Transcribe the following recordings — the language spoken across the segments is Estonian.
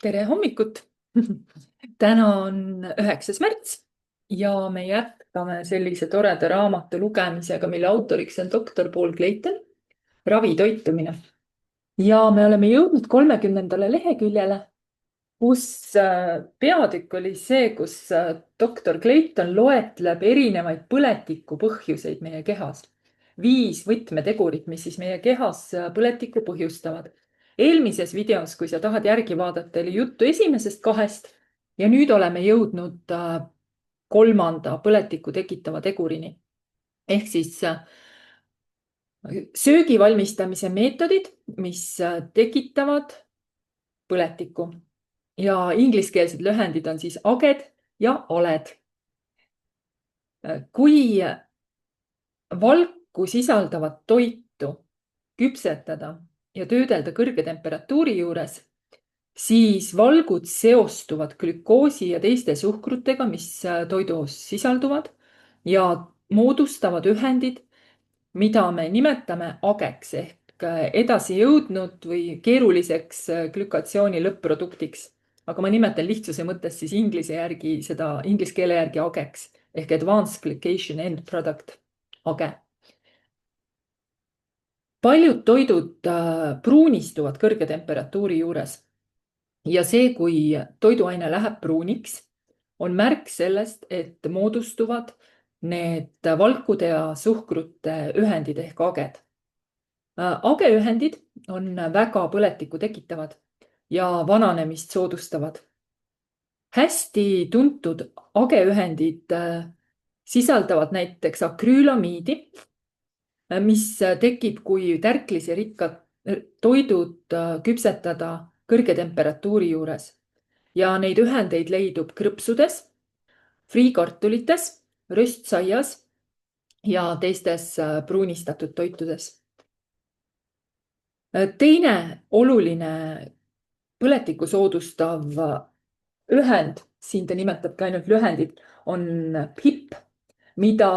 Tere hommikut! Täna on 9. märts ja me jätkame sellise toreda raamatu lugemisega, mille autoriks on doktor Paul Clayton, Ravitoitumine. Ja me oleme jõudnud 30. leheküljele, kus peatükk oli see, kus doktor Clayton loetleb erinevaid põletiku põhjuseid meie kehas. 5 võtmetegurit, mis siis meie kehas põletikku põhjustavad. Eelmises videos, kui sa tahad järgi vaadata, oli juttu esimesest 2 ja nüüd oleme jõudnud 3. põletikku tekitava tegurini. Ehk siis söögi valmistamise meetodid, mis tekitavad põletikku. Ja ingliskeelsed lühendid on siis aged ja aled. Kui valku sisaldavat toitu küpsetada ja töödelda kõrge temperatuuri juures, siis valgud seostuvad glükoosi ja teiste suhkrutega, mis toidus sisalduvad ja moodustavad ühendid, mida me nimetame ageks ehk edasi jõudnud või keeruliseks glükatsiooni lõpp-produktiks. Aga ma nimetan lihtsuse mõttes siis inglise keele järgi ageks ehk advanced glycation end product, age. Paljud toidud pruunistuvad kõrge temperatuuri juures ja see, kui toiduaine läheb pruuniks, on märk sellest, et moodustuvad need valkude ja suhkrute ühendid ehk aged. Ageühendid on väga põletikku tekitavad ja vananemist soodustavad. Hästi tuntud ageühendid sisaldavad näiteks akrüülamiidi, mis tekib, kui tärkliserikkad toidud küpsetada kõrge temperatuuri juures. Ja neid ühendeid leidub krõpsudes, friikartulites, röstsaias ja teistes pruunistatud toitudes. Teine oluline põletikku soodustav ühend, siin ta nimetabki ainult lühendit, on PIP, mida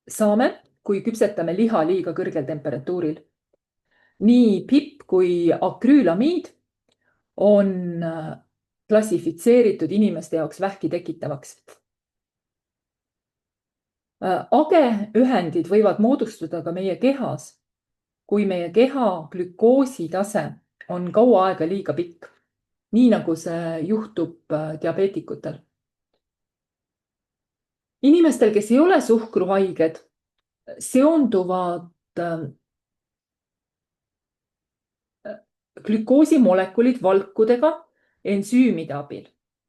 saame, kui küpsetame liha liiga kõrgel temperatuuril. Nii PIP kui akrüülamiid on klassifitseeritud inimeste jaoks vähki tekitavaks. Ageühendid võivad moodustuda ka meie kehas, kui meie keha glükoositase on kaua aega liiga pikk, nii nagu see juhtub diabeetikutel. Inimestel, kes ei ole suhkruhaiged, seonduvad glükoosimolekulid valkudega ensüümide abil,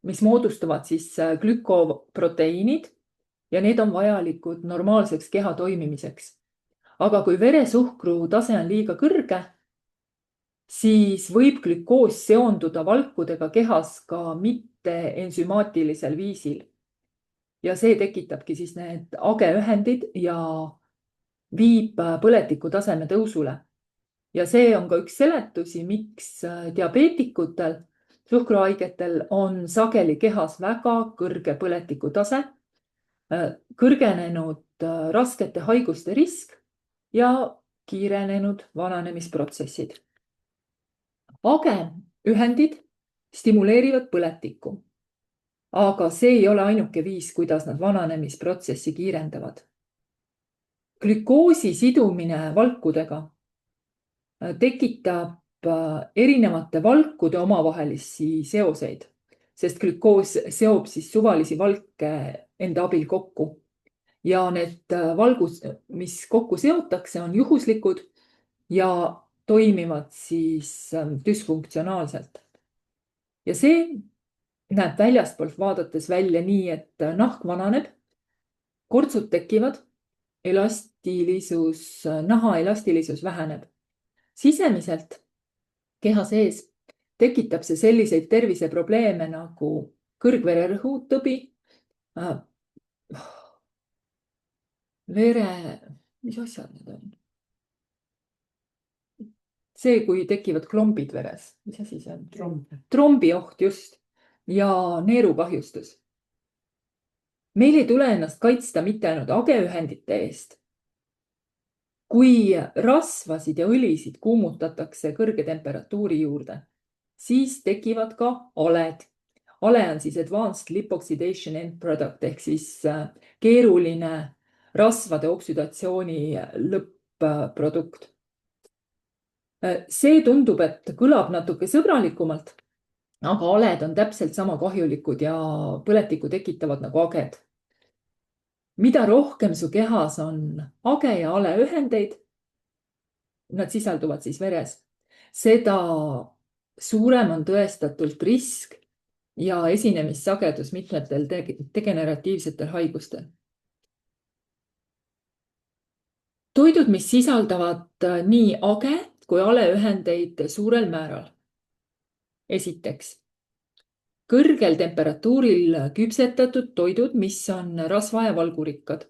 mis moodustuvad siis glükoproteiinid ja need on vajalikud normaalseks keha toimimiseks. Aga kui veresuhkru tase on liiga kõrge, siis võib glükoos seonduda valkudega kehas ka mitte ensümaatilisel viisil. Ja see tekitabki siis need ageühendid ja viib põletiku taseme tõusule. Ja see on ka üks seletusi, miks diabeetikutel, suhkruhaigetel on sageli kehas väga kõrge põletiku tase, kõrgenenud raskete haiguste risk ja kiirenenud vananemisprotsessid. Ageühendid stimuleerivad põletikku, aga see ei ole ainuke viis, kuidas nad vananemisprotsessi kiirendavad. Glükoosi sidumine valkudega tekitab erinevate valkude omavahelisi seoseid, sest glükoos seob siis suvalisi valke enda abil kokku. Ja need valgud, mis kokku seotakse, on juhuslikud ja toimivad siis düsfunktsionaalselt. Ja see näeb väljastpoolt vaadates välja nii, et nahk vananeb, kortsud tekivad, naha elastilisus väheneb. Sisemiselt keha sees tekitab see selliseid terviseprobleeme nagu kõrgvererõhu tõbi, mis asjad need on? See, kui tekivad klombid veres, mis asi see on? Trombioht just ja neerukahjustus. Meil ei tule ennast kaitsta mitte ainult ageühendite eest. Kui rasvasid ja õlisid kuumutatakse kõrge temperatuuri juurde, siis tekivad ka aled. Ale on siis advanced lipoxidation end product ehk siis keeruline rasvade oksüdatsiooni lõpp-produkt. See tundub, et kõlab natuke sõbralikumalt, aga aled on täpselt sama kahjulikud ja põletikku tekitavad nagu aged. Mida rohkem su kehas on age ja ale ühendeid, nad sisalduvad siis veres, seda suurem on tõestatult risk ja esinemissagedus mitmetel degeneratiivsetel haigustel. Toidud, mis sisaldavad nii age kui aleühendeid suurel määral. Esiteks, kõrgel temperatuuril küpsetatud toidud, mis on rasva ja valgurikkad.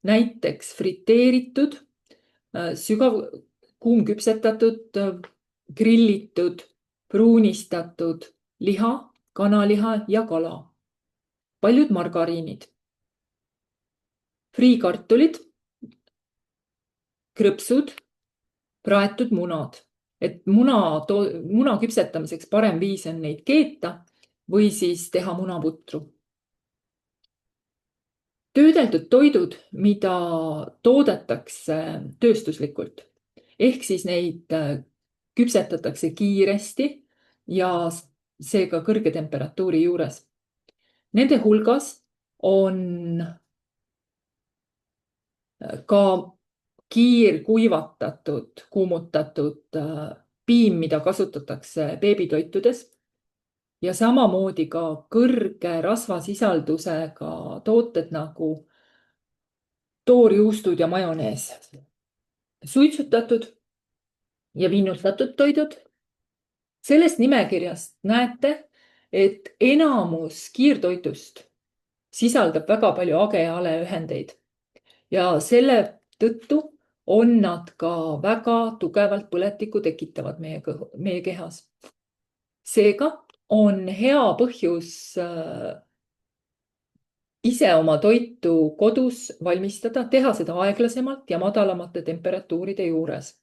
Näiteks friteeritud, kuumküpsetatud, grillitud, pruunistatud liha, kanaliha ja kala. Paljud margariinid. Friikartulid, krõpsud, praetud munad. Et muna küpsetamiseks parem viis on neid keeta või siis teha munaputru. Töödeldud toidud, mida toodetakse tööstuslikult, ehk siis neid küpsetatakse kiiresti ja seega kõrge temperatuuri juures. Nende hulgas on ka kiirkuivatatud, kuumutatud piim, mida kasutatakse beebitoitudes ja samamoodi ka kõrge rasvasisaldusega tooted nagu toorjuustud ja majonees. Suitsutatud ja vinnutatud toidud. Sellest nimekirjast näete, et enamus kiirtoitust sisaldab väga palju age ja aleühendeid ja selle tõttu on nad ka väga tugevalt põletikku tekitavad meie kehas. Seega on hea põhjus ise oma toitu kodus valmistada, teha seda aeglasemalt ja madalamate temperatuuride juures.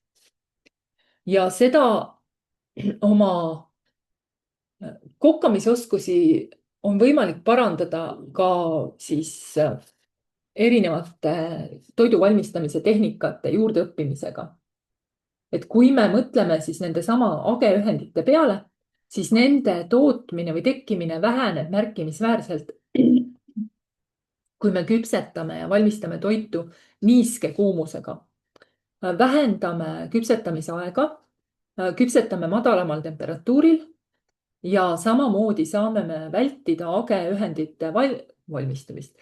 Ja seda oma kokkamisoskusi on võimalik parandada ka siis erinevate toidu valmistamise tehnikate juurdeõppimisega. Et kui me mõtleme siis nende sama ageühendite peale, siis nende tootmine või tekkimine väheneb märkimisväärselt, kui me küpsetame ja valmistame toitu niiske kuumusega. Vähendame küpsetamise aega, küpsetame madalamal temperatuuril ja samamoodi saame me vältida ageühendite valmistumist,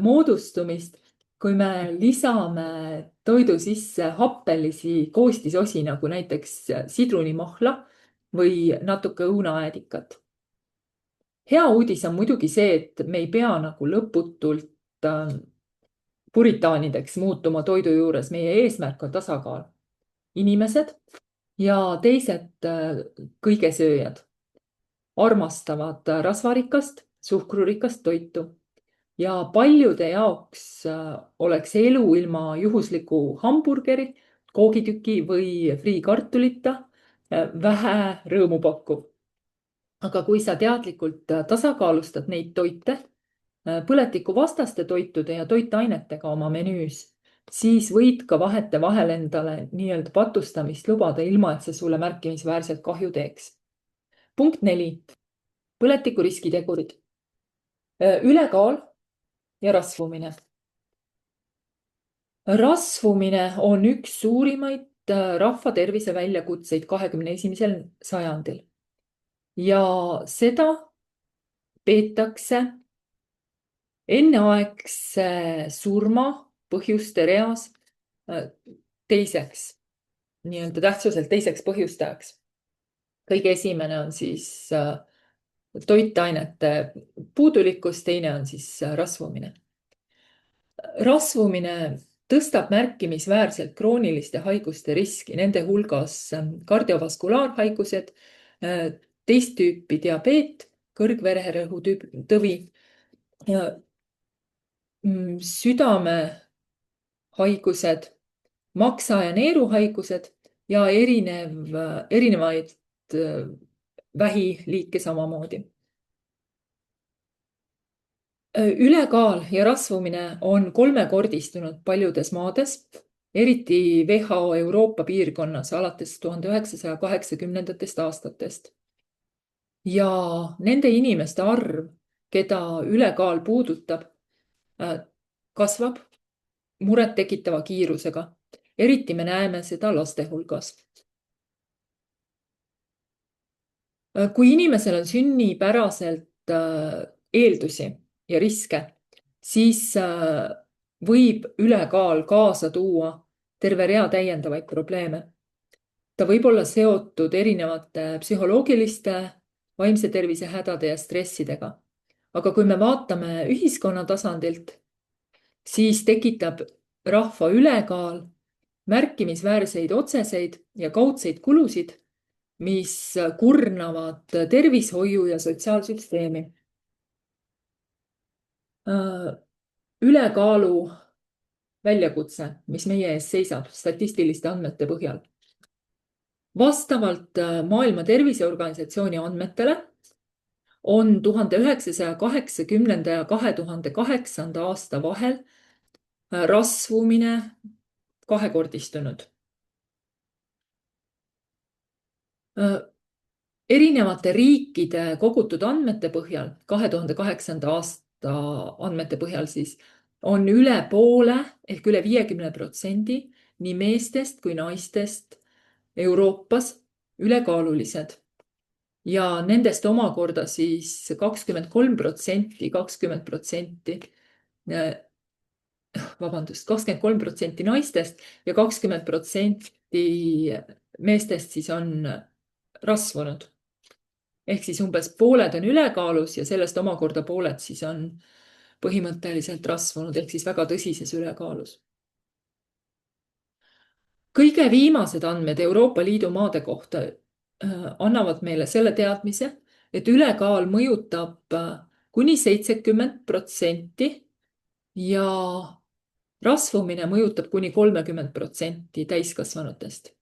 moodustumist, kui me lisame toidu sisse happelisi koostisosi, nagu näiteks sidrunimahla või natuke õunaäädikat. Hea uudis on muidugi see, et me ei pea nagu lõputult puritaanideks muutuma toidu juures. Meie eesmärk on tasakaal. Inimesed ja teised kõigesööjad armastavad rasvarikast, suhkrurikast toitu ja paljude jaoks oleks elu ilma juhusliku hamburgeri, koogitüki või friikartulita vähe rõõmupakkuv. Aga kui sa teadlikult tasakaalustad neid toite, põletikuvastaste toitude ja toitainetega oma menüüs, siis võid ka vahetevahel endale nii-öelda patustamist lubada, ilma et see sulle märkimisväärselt kahju teeks. Punkt 4. Põletiku riskitegurid. Ülekaal ja rasvumine. Rasvumine on üks suurimaid rahva tervise väljakutseid 21. sajandil. Ja seda peetakse enneaegse surma põhjuste reas teiseks, nii-öelda tähtsuselt teiseks põhjustajaks. Kõige esimene on siis toitainete puudulikkus, teine on siis rasvumine. Rasvumine tõstab märkimisväärselt krooniliste haiguste riski, nende hulgas kardiovaskulaarhaigused, teist tüüpi diabeet, kõrgvererõhu tõvi, südamehaigused, maksa- ja neeruhaigused ja erinevaid vähiliike samamoodi. Ülekaal ja rasvumine on kolmekordistunud paljudes maades, eriti WHO Euroopa piirkonnas alates 1980. aastatest. Ja nende inimeste arv, keda ülekaal puudutab, kasvab muret tekitava kiirusega. Eriti me näeme seda laste hulgas. Kui inimesel on sünnipäraselt eeldusi ja riske, siis võib ülekaal kaasa tuua terve rea täiendavaid probleeme. Ta võib olla seotud erinevate psühholoogiliste, vaimse tervise hädade ja stressidega. Aga kui me vaatame ühiskonna tasandilt, siis tekitab rahva ülekaal märkimisväärseid otseseid ja kaudseid kulusid, mis kurnavad tervishoiu ja sotsiaalsüsteemi. Ülekaalu väljakutse, mis meie ees seisab statistiliste andmete põhjal. Vastavalt Maailma Terviseorganisatsiooni andmetele on 1980 ja 2008. aasta vahel rasvumine kahekordistunud. Erinevate riikide kogutud andmete põhjal, 2008. aasta andmete põhjal siis, on üle poole ehk üle 50% nii meestest kui naistest Euroopas ülekaalulised. Ja nendest omakorda siis 23% naistest ja 20% meestest siis on rasvunud. Ehk siis umbes pooled on ülekaalus ja sellest omakorda pooled siis on põhimõtteliselt rasvunud, ehk siis väga tõsises ülekaalus. Kõige viimased andmed Euroopa Liidu maade kohta annavad meile selle teadmise, et ülekaal mõjutab kuni 70% ja rasvumine mõjutab kuni 30% täiskasvanutest.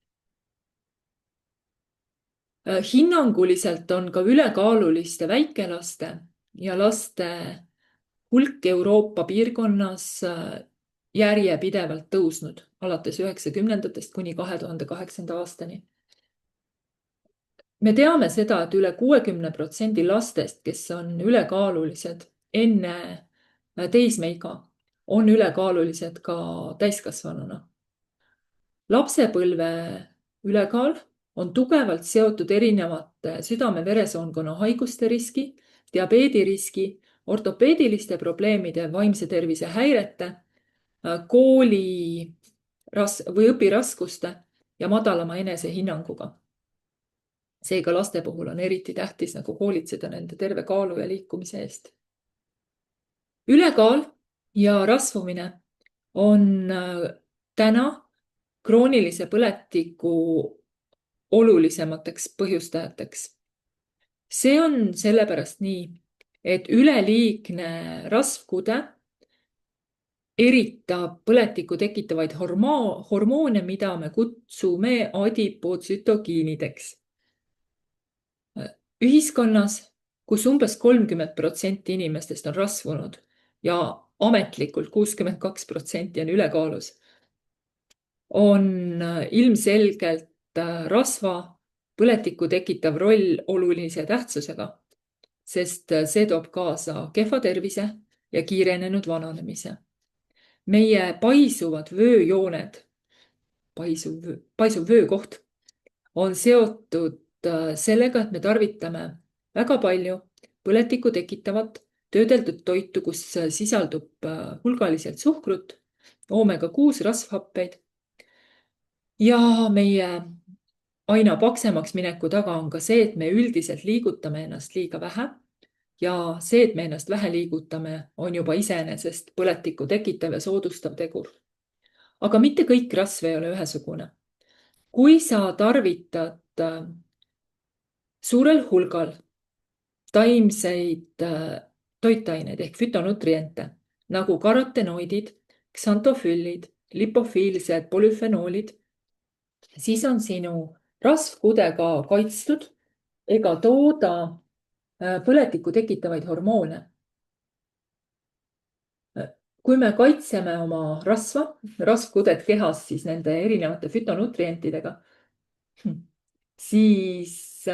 Hinnanguliselt on ka ülekaaluliste väikelaste ja laste hulk Euroopa piirkonnas järjepidevalt tõusnud alates 90-ndatest kuni 2008. aastani. Me teame seda, et üle 60% lastest, kes on ülekaalulised enne teismeiga, on ülekaalulised ka täiskasvanuna. Lapsepõlve ülekaal on tugevalt seotud erinevate südame-veresoonkonna haiguste riski, diabeediriski, ortopeediliste probleemide, vaimse tervise häirete, kooli või õpiraskuste ja madalama enesehinnanguga. Seega laste puhul on eriti tähtis hoolitseda nende terve kaalu ja liikumise eest. Ülekaal ja rasvumine on täna kroonilise põletiku olulisemateks põhjustajateks. See on sellepärast nii, et üleliigne rasvkude eritab põletikku tekitavaid hormoone, mida me kutsume adipotsütokiinideks. Ühiskonnas, kus umbes 30% inimestest on rasvunud ja ametlikult 62% on ülekaalus, on ilmselgelt rasva põletikku tekitav roll olulise tähtsusega, sest see toob kaasa kehva tervise ja kiirenenud vananemise. Meie paisuvad vööjooned, paisuv vöökoht on seotud sellega, et me tarvitame väga palju põletikku tekitavat töödeldud toitu, kus sisaldub hulgaliselt suhkrut, oomega-6 rasvhappeid. Ja meie aina paksemaks mineku taga on ka see, et me üldiselt liigutame ennast liiga vähe ja see, et me ennast vähe liigutame, on juba iseenesest põletikku tekitav ja soodustav tegur. Aga mitte kõik rasv ei ole ühesugune. Kui sa tarvitad suurel hulgal taimseid toitaineid ehk fütonutriente nagu karotenoidid, ksantofüllid, lipofiilsed polüfenoolid, siis on sinu rasvkude ka kaitstud ega tooda põletikku tekitavaid hormoone. Kui me kaitseme oma rasvkudet kehas siis nende erinevate fütonutrientidega, siis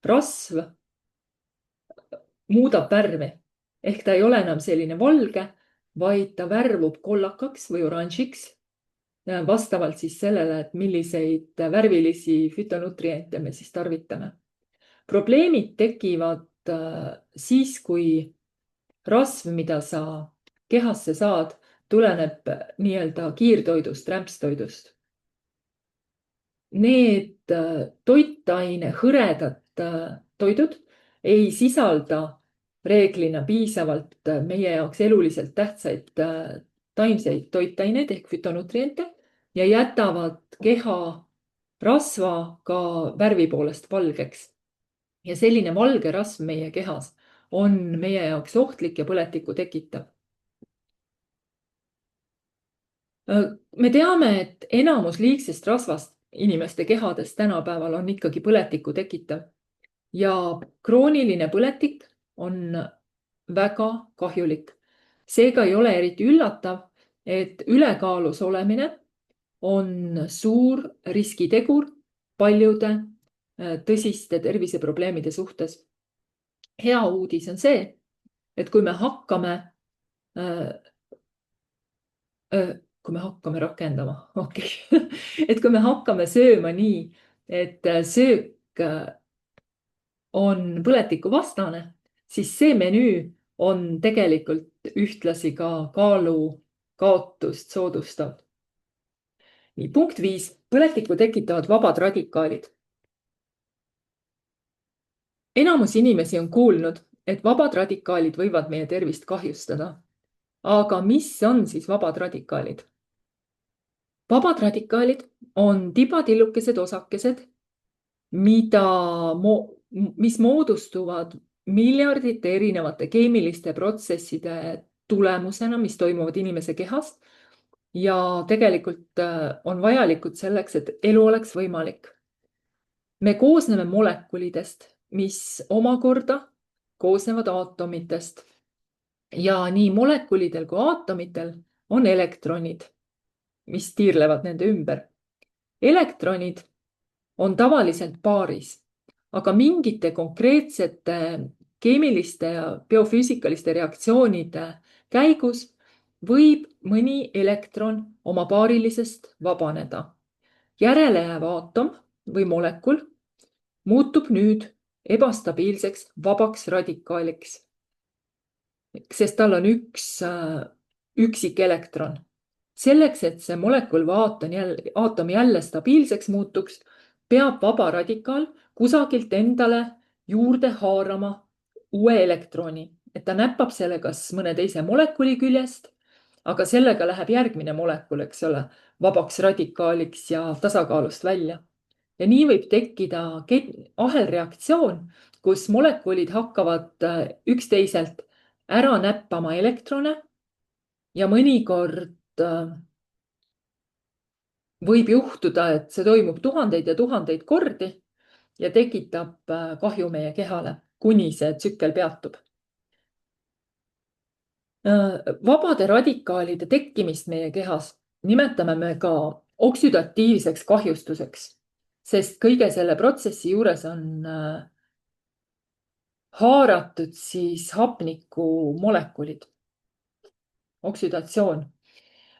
rasv muudab värvi ehk ta ei ole enam selline valge, vaid ta värvub kollakaks või oranžiks vastavalt siis sellele, et milliseid värvilisi fütonutriente me siis tarvitame. Probleemid tekivad siis, kui rasv, mida sa kehasse saad, tuleneb nii-öelda kiirtoidust, rämpstoidust. Need toitaine hõredad toidud ei sisalda reeglina piisavalt meie jaoks eluliselt tähtsaid taimseid toitaineid ehk fütonutriente ja jätavad keha rasva ka värvi poolest valgeks. Ja selline valge rasv meie kehas on meie jaoks ohtlik ja põletikku tekitav. Me teame, et enamus liigsest rasvast inimeste kehades tänapäeval on ikkagi põletikku tekitav ja krooniline põletik on väga kahjulik. Seega ei ole eriti üllatav, et ülekaalus olemine on suur riskitegur paljude tõsiste terviseprobleemide suhtes. Hea uudis on see, et kui me hakkame rakendama, et kui me hakkame sööma nii, et söök on põletiku vastane, siis see menüü on tegelikult ühtlasi ka kaalu kaotust soodustav. Nii, punkt 5. Põletikku tekitavad vabad radikaalid. Enamus inimesi on kuulnud, et vabad radikaalid võivad meie tervist kahjustada. Aga mis on siis vabad radikaalid? Vabad radikaalid on tibatillukesed osakesed, mis moodustuvad miljardite erinevate keemiliste protsesside tulemusena, mis toimuvad inimese kehas ja tegelikult on vajalikud selleks, et elu oleks võimalik. Me koosneme molekulidest, mis omakorda koosnevad aatomitest ja nii molekulidel kui aatomitel on elektronid, mis tiirlevad nende ümber. Elektronid on tavaliselt paaris, aga mingite konkreetsete keemiliste ja biofüüsikaliste reaktsioonide käigus võib mõni elektron oma paarilisest vabaneda. Järelejääv aatom või molekul muutub nüüd ebastabiilseks vabaks radikaaliks, sest tal on üks üksik elektron. Selleks, et see molekul või aatom jälle stabiilseks muutuks, peab vaba radikaal kusagilt endale juurde haarama uue elektroni, et ta näppab selle kas mõne teise molekuli küljest, aga sellega läheb järgmine molekul, eks ole, vabaks radikaaliks ja tasakaalust välja. Ja nii võib tekkida ahelreaktsioon, kus molekulid hakkavad üksteiselt ära näppama elektrone ja mõnikord võib juhtuda, et see toimub tuhandeid ja tuhandeid kordi ja tekitab kahju meie kehale, kuni see tsükkel peatub. Vabade radikaalide tekkimist meie kehas nimetame me ka oksüdatiivseks kahjustuseks, sest kõige selle protsessi juures on haaratud siis hapnikumolekulid, oksüdatsioon.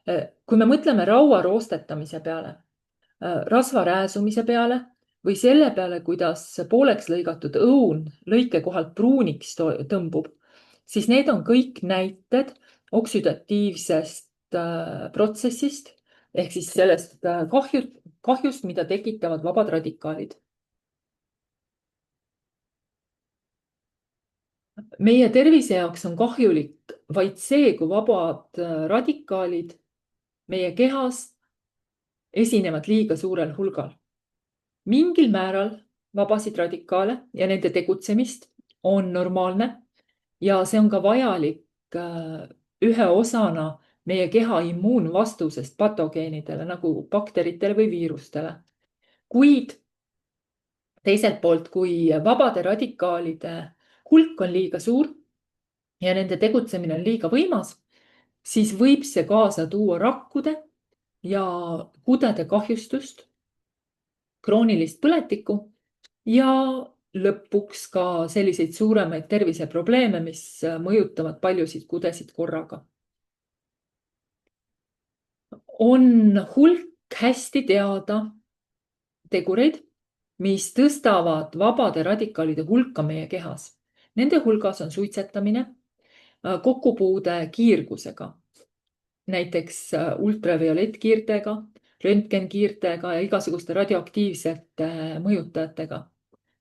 Kui me mõtleme raua roostetamise peale, rasva rääsumise peale või selle peale, kuidas pooleks lõigatud õun lõike kohalt pruuniks tõmbub, siis need on kõik näited oksüdatiivsest protsessist ehk siis sellest kahjust, mida tekitavad vabad radikaalid. Meie tervise jaoks on kahjulik vaid see, kui vabad radikaalid meie kehas esinevad liiga suurel hulgal. Mingil määral vabasid radikaale ja nende tegutsemist on normaalne ja see on ka vajalik ühe osana meie keha immuunvastusest patogeenidele nagu bakteritele või viirustele. Kuid Teiselt poolt, kui vabade radikaalide hulk on liiga suur ja nende tegutsemine on liiga võimas, siis võib see kaasa tuua rakkude ja kudede kahjustust, kroonilist põletikku ja lõpuks ka selliseid suuremaid terviseprobleeme, mis mõjutavad paljusid kudesid korraga. On hulk hästi teada tegureid, mis tõstavad vabade radikaalide hulka meie kehas. Nende hulgas on suitsetamine, kokkupuude kiirgusega, näiteks ultraviolettkiirtega, röntgenkiirtega ja igasuguste radioaktiivsete mõjutajatega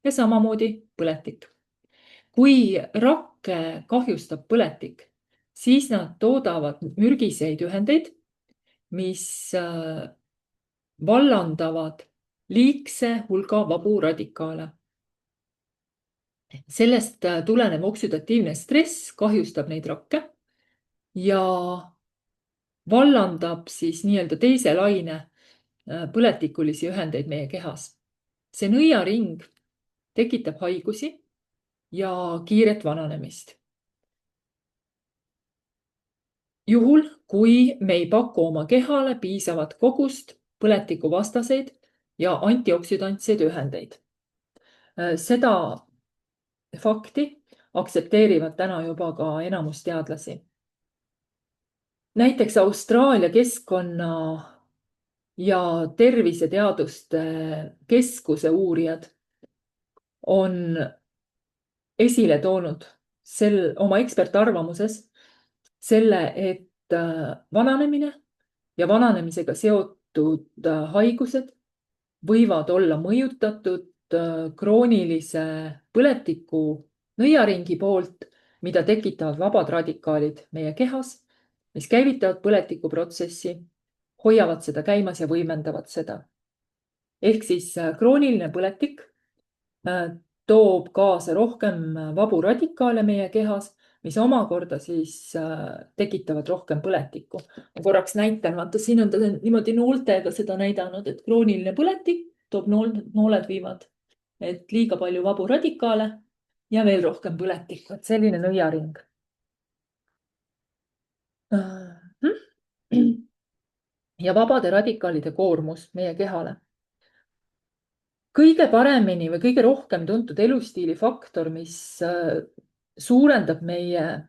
ja samamoodi põletik. Kui rakke kahjustab põletik, siis nad toodavad mürgiseid ühendeid, mis vallandavad liigse hulga vabu radikaale. Sellest tulenev oksüdatiivne stress kahjustab neid rakke ja vallandab siis nii-öelda teise laine põletikulisi ühendeid meie kehas. See nõiaring tekitab haigusi ja kiiret vananemist. Juhul, kui me ei paku oma kehale piisavat kogust põletikuvastaseid ja antioksüdantseid ühendeid. Seda fakti aktsepteerivad täna juba ka enamus teadlasi. Näiteks Austraalia keskkonna ja terviseteaduste keskuse uurijad on esile toonud oma ekspertarvamuses selle, et vananemine ja vananemisega seotud haigused võivad olla mõjutatud kroonilise põletiku nõiaringi poolt, mida tekitavad vabad radikaalid meie kehas, mis käivitavad põletikuprotsessi, hoiavad seda käimas ja võimendavad seda. Ehk siis krooniline põletik toob kaasa rohkem vabu radikaale meie kehas, mis omakorda siis tekitavad rohkem põletikku. Ma korraks näitan, vaata siin on ta niimoodi nooltega seda näidanud, et krooniline põletik toob nooled viivad, et liiga palju vabu radikaale ja veel rohkem põletikku, et selline nõiaring. Ja vabade radikaalide koormus meie kehale. Kõige paremini või kõige rohkem tuntud elustiili faktor, mis suurendab meie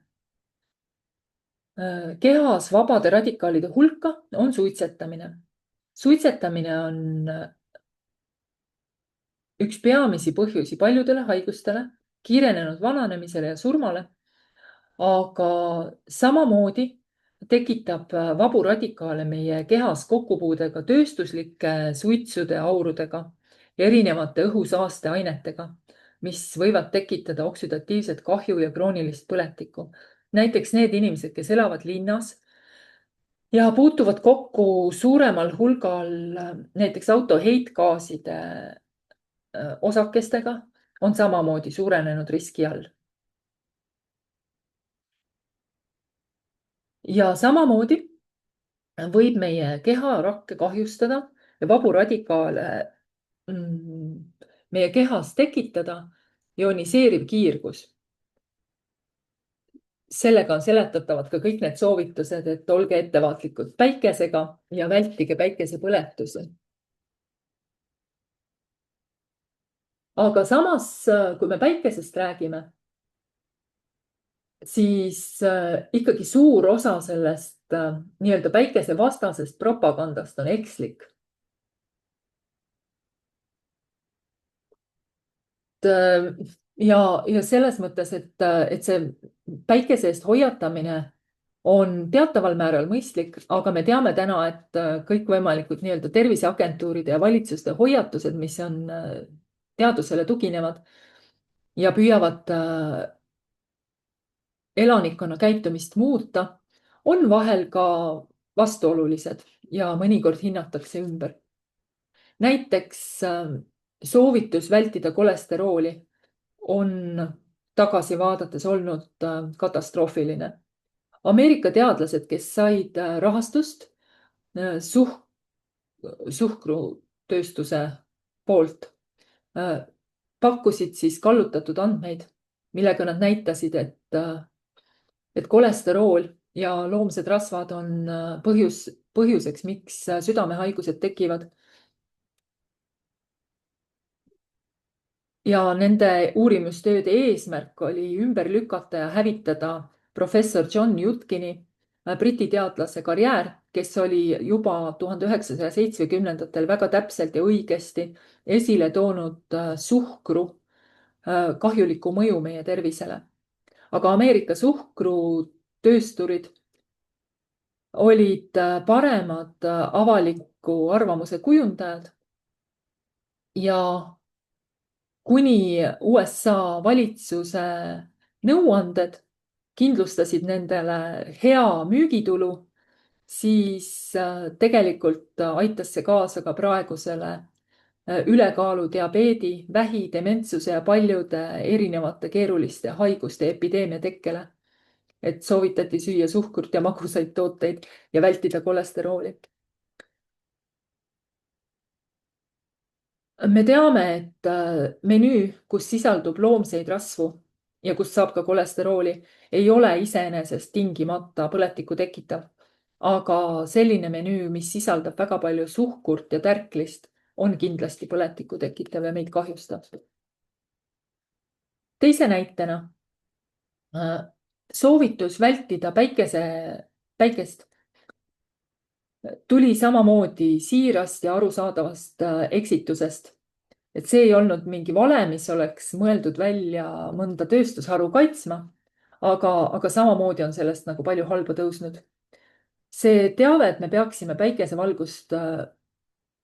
kehas vabade radikaalide hulka, on suitsetamine. Suitsetamine on üks peamisi põhjusi paljudele haigustele, kiirenenud vananemisele ja surmale, aga samamoodi tekitab vabu radikaale meie kehas kokkupuudega tööstuslike suitsude aurudega ja erinevate õhusaasteainetega, mis võivad tekitada oksüdatiivset kahju ja kroonilist põletikku. Näiteks need inimesed, kes elavad linnas ja puutuvad kokku suuremal hulgal näiteks auto heitgaaside osakestega, on samamoodi suurenenud riski all. Ja samamoodi võib meie keha rakke kahjustada ja vabu radikaale meie kehas tekitada ioniseeriv kiirgus. Sellega on seletatavad ka kõik need soovitused, et olge ettevaatlikud päikesega ja vältige päikesepõletusi. Aga samas, kui me päikesest räägime, siis ikkagi suur osa sellest nii-öelda päikesevastasest propagandast on ekslik. Ja selles mõttes, et see päikese eest hoiatamine on teataval määral mõistlik, aga me teame täna, et kõikvõimalikud nii-öelda terviseagentuuride ja valitsuste hoiatused, mis on teadusele tuginevad ja püüavad elanikkonna käitumist muuta, on vahel ka vastuolulised ja mõnikord hinnatakse ümber. Näiteks soovitus vältida kolesterooli on tagasi vaadates olnud katastroofiline. Ameerika teadlased, kes said rahastust suhkrutööstuse poolt, pakkusid siis kallutatud andmeid, millega nad näitasid, et kolesterool ja loomsed rasvad on põhjuseks, miks südamehaigused tekivad. Ja nende uurimustööde eesmärk oli ümber lükata ja hävitada professor John Yutkini, Briti teadlase karjäär, kes oli juba 1970-ndatel väga täpselt ja õigesti esile toonud suhkru kahjulikku mõju meie tervisele. Aga Ameerika suhkrutöösturid olid paremad avaliku arvamuse kujundajad ja kuni USA valitsuse nõuanded kindlustasid nendele hea müügitulu, siis tegelikult aitas see kaasa ka praegusele ülekaalu, diabeedi, vähi, dementsuse ja paljude erinevate keeruliste haiguste epideemia tekkele. Et soovitati süüa suhkurt ja magusaid tooteid ja vältida kolesterooli. Me teame, et menüü, kus sisaldub loomseid rasvu ja kust saab ka kolesterooli, ei ole iseenesest tingimata põletikku tekitav. Aga selline menüü, mis sisaldab väga palju suhkurt ja tärklist, on kindlasti põletikku tekitav ja meid kahjustab. Teise näitena soovitus vältida päikest tuli samamoodi siirast ja arusaadavast eksitusest. Et see ei olnud mingi vale, mis oleks mõeldud välja mõnda tööstusharu kaitsma, aga samamoodi on sellest nagu palju halba tõusnud. See teave, et me peaksime päikesevalgust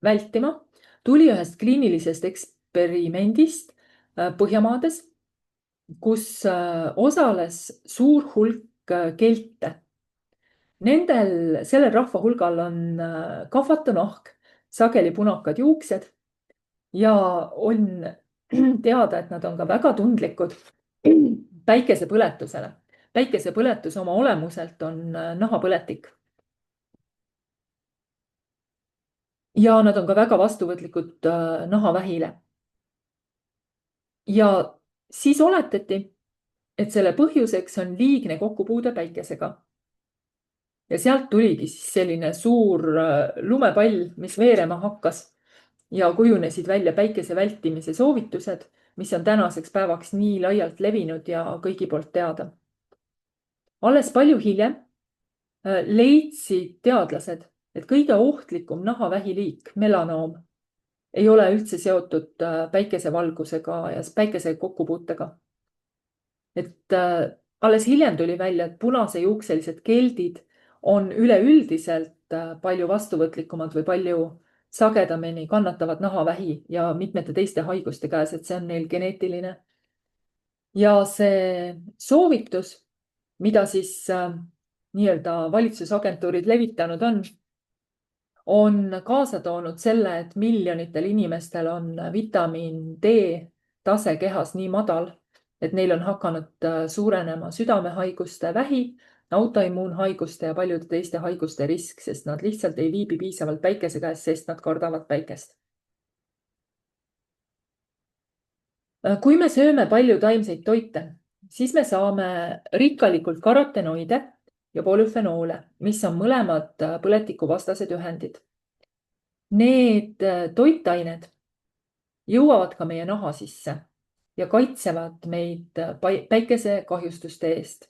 vältima, tuli ühest kliinilisest eksperimendist Põhjamaades, kus osales suur hulk kelte. Sellel rahva hulgal on kahvatu nahk, sageli punakad juuksed ja on teada, et nad on ka väga tundlikud päikesepõletusele. Päikesepõletus oma olemuselt on nahapõletik. Ja nad on ka väga vastuvõtlikud nahavähile. Ja siis oletati, et selle põhjuseks on liigne kokkupuude päikesega. Ja sealt tuligi siis selline suur lumepall, mis veerema hakkas ja kujunesid välja päikese vältimise soovitused, mis on tänaseks päevaks nii laialt levinud ja kõigi poolt teada. Alles palju hiljem leidsid teadlased, et kõige ohtlikum nahavähiliik, melanoom, ei ole üldse seotud päikesevalgusega ja päikese kokkupuutega. Et alles hiljem tuli välja, et punasejuukselised keldid on üleüldiselt palju vastuvõtlikumad või palju sagedamini kannatavad nahavähi ja mitmete teiste haiguste käes, et see on neil geneetiline. Ja see soovitus, mida siis nii-öelda valitsusagentuurid levitanud on kaasa toonud selle, et miljonitel inimestel on vitamiin D tase kehas nii madal, et neil on hakanud suurenema südamehaiguste, vähi, autoimmuunhaiguste ja paljude teiste haiguste risk, sest nad lihtsalt ei viibi piisavalt päikese käes, sest nad kardavad päikest. Kui me sööme palju taimseid toite, siis me saame rikkalikult karotenoide ja polüfenoole, mis on mõlemad põletikuvastased ühendid. Need toitained jõuavad ka meie naha sisse ja kaitsevad meid päikesekahjustuste eest.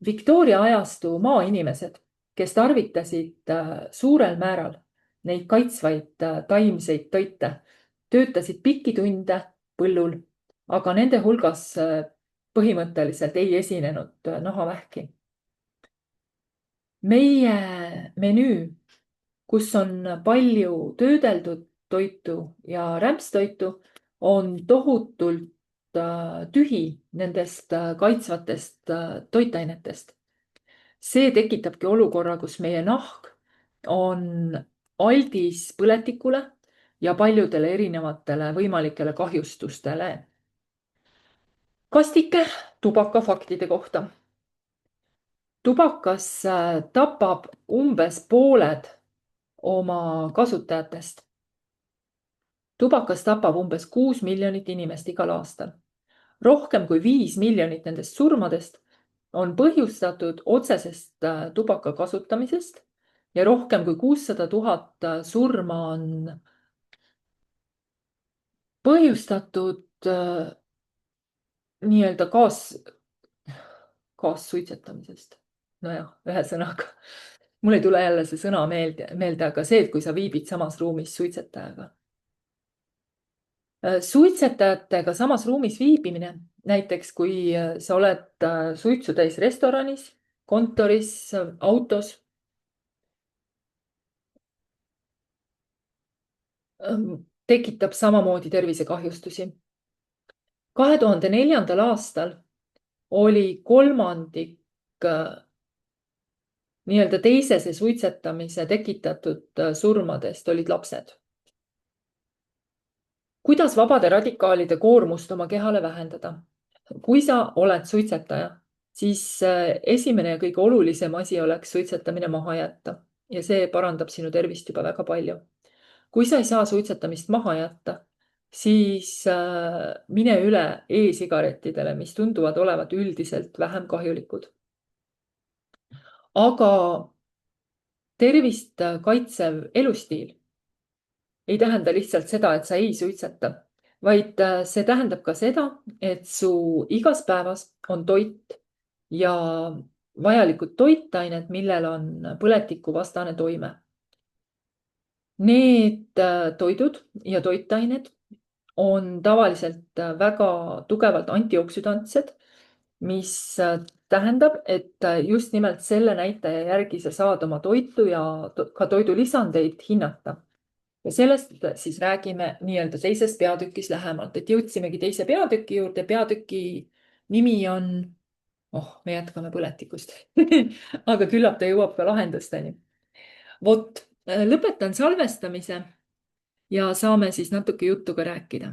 Victoria ajastu maainimesed, kes tarvitasid suurel määral neid kaitsvaid taimseid toite, töötasid pikki tunde põllul, aga nende hulgas põhimõtteliselt ei esinenud nahavähki. Meie menüü, kus on palju töödeldud toitu ja rämpstoitu, on tohutult tühi nendest kaitsvatest toitainetest. See tekitabki olukorra, kus meie nahk on aldis põletikule ja paljudele erinevatele võimalikele kahjustustele. Kastike tubakafaktide kohta. Tubakas tapab umbes pooled oma kasutajatest. tubakas tapab umbes 6 miljonit inimest igal aastal. Rohkem kui 5 miljonit nendest surmadest on põhjustatud otsesest tubaka kasutamisest ja rohkem kui 600 000 surma on põhjustatud nii-öelda kaassuitsetamisest. Nojah, ühesõnaga, mul ei tule jälle see sõna meelde, aga see, et kui sa viibid samas ruumis suitsetajaga. Suitsetajatega samas ruumis viibimine, näiteks kui sa oled suitsu täis restoranis, kontoris, autos, tekitab samamoodi tervisekahjustusi. 2004. aastal oli kolmandik nii-öelda teisese suitsetamise tekitatud surmadest olid lapsed. Kuidas vabade radikaalide koormust oma kehale vähendada? Kui sa oled suitsetaja, siis esimene ja kõige olulisem asi oleks suitsetamine maha jätta ja see parandab sinu tervist juba väga palju. Kui sa ei saa suitsetamist maha jätta, siis mine üle e-sigarettidele, mis tunduvad olevat üldiselt vähem kahjulikud. Aga tervist kaitsev elustiil ei tähenda lihtsalt seda, et sa ei suitseta, vaid see tähendab ka seda, et su igas päevas on toit ja vajalikud toitained, millel on põletikuvastane toime. Need toidud ja toitained on tavaliselt väga tugevalt antioksüdantsed, mis tähendab, et just nimelt selle näitaja järgi sa saad oma toitu ja ka toidulisandeid hinnata. Ja sellest siis räägime nii-öelda teises peatükis lähemalt, et jõudsimegi teise peatüki juurde. Peatüki nimi on, me jätkame põletikust, aga küllap ta jõuab ka lahendusteni. Vot, lõpetan salvestamise ja saame siis natuke juttu ka rääkida.